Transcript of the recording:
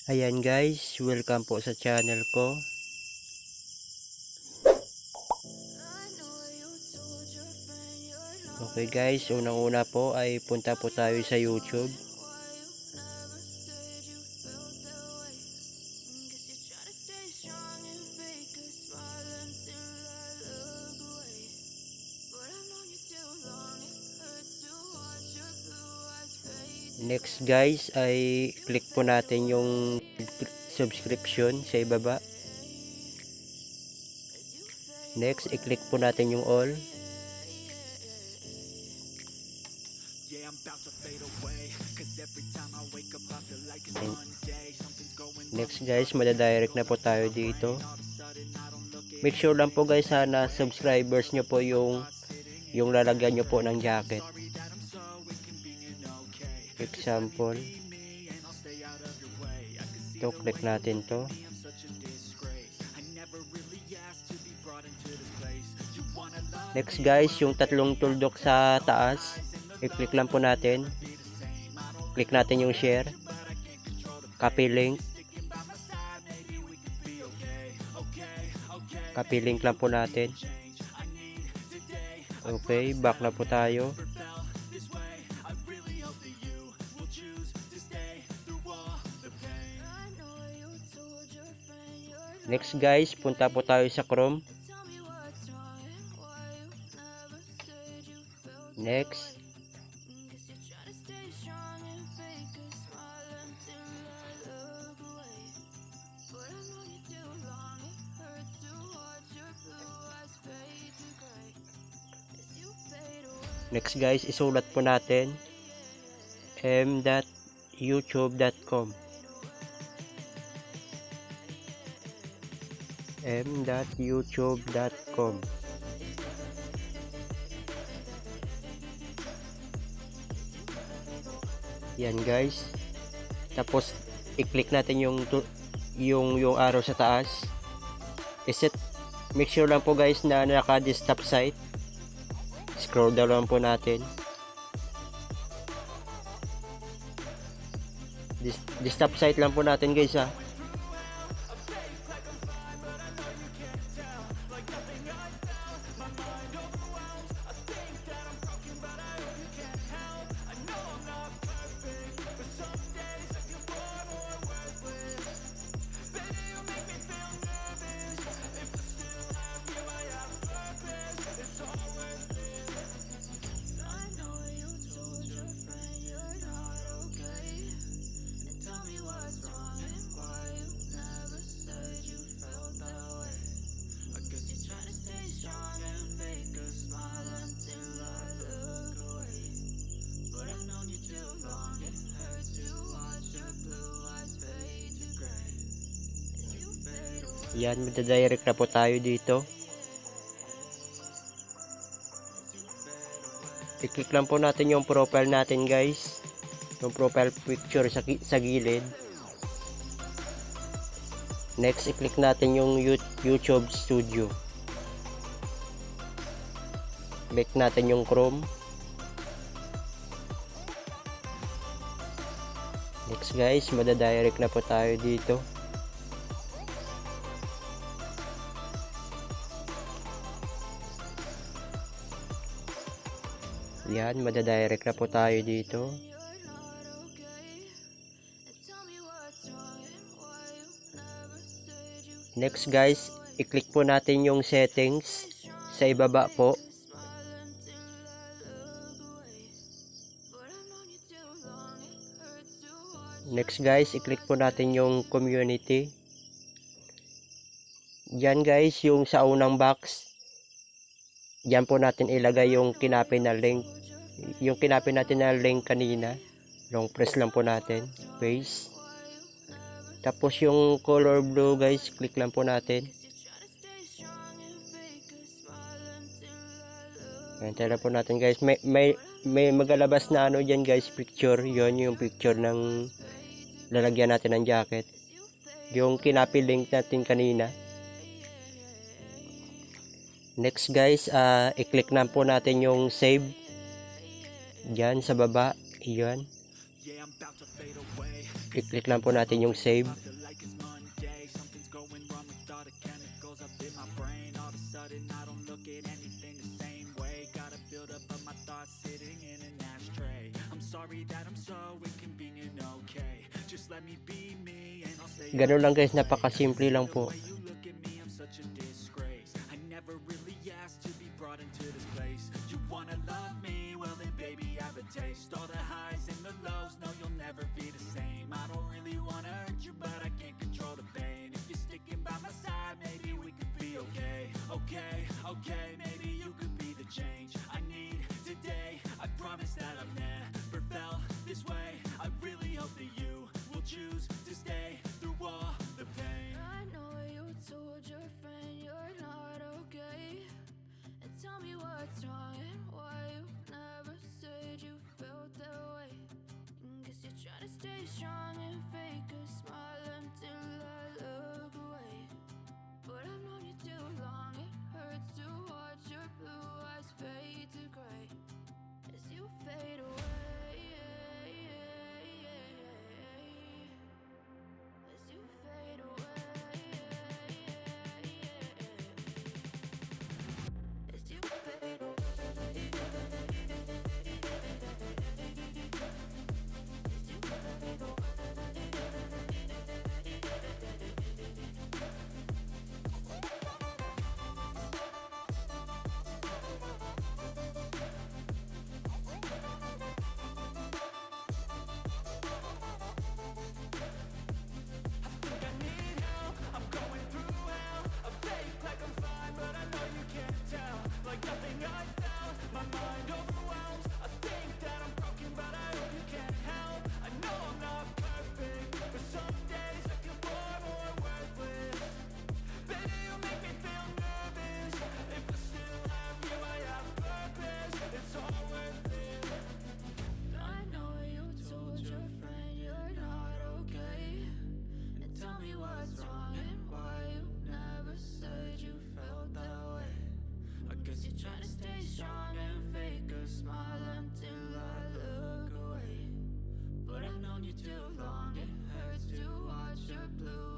Ayan guys, welcome po sa channel ko. Okay guys, unang-una po ay punta po tayo sa YouTube. Next guys ay click po natin yung subscription sa ibaba. Next, i-click po natin yung all. Next guys, madadirect na po tayo dito. Make sure lang po guys na subscribers nyo po yung lalagyan nyo po ng jacket. Example, ito, click natin to. Next guys, yung tatlong tuldok sa taas, i-click lang po natin. Click natin yung share, copy link, lang po natin. Okay, back na po tayo. Next guys, punta po tayo sa Chrome. Next, guys, isulat po natin m.youtube.com m.youtube.com. Yan guys. Tapos i-click natin yung arrow sa taas. I-set, make sure lang po guys na naka-desktop site. Scroll down lang po natin. Desktop site lang po natin guys ha. Yan, madadirect na po tayo dito. I-click lang po natin yung profile natin guys. Yung profile picture sa gilid. Next, i-click natin yung YouTube Studio. Click natin yung Chrome. Next guys, madadirect na po tayo dito. Yan, madadirect na po tayo dito. Next guys, i-click po natin yung settings sa ibaba po. Next guys, i-click po natin yung community. Yan guys, yung sa unang box. Yan po natin ilagay yung kinapin na link. Yung kinapin natin na link kanina. Long press lang po natin. Paste. Tapos yung color blue guys, click lang po natin. Hintay lang po natin guys. May magalabas na ano dyan guys, picture. Yon yung picture ng lalagyan natin ng jacket. Yung kinapin link natin kanina. Next guys, i-click na po natin yung save. Diyan sa baba, iyon. I-click lang po natin yung save. Ganun lang guys, napakasimple lang po. All the highs and the lows, no you'll never be the same. I don't really wanna hurt you, but I can't control the pain. If you're sticking by my side, maybe we could be okay. Okay, maybe you could be the change I need today. I promise that I've never felt this way. I really hope that you will choose to stay through all the pain. I know you told your friend you're not okay, and tell me what's wrong and why you never said you felt that way. Guess you're trying to stay strong and fake a smile until I look away. But I've known you too long, it hurts to watch your blue eyes fade to gray as you fade away. As you fade away. As you fade away. I know you told your friend you're not okay, and tell me what's wrong and why you never said you felt that way. I guess you're trying to stay strong and fake a smile until I look away. But I've known you too long, it hurts to watch your blue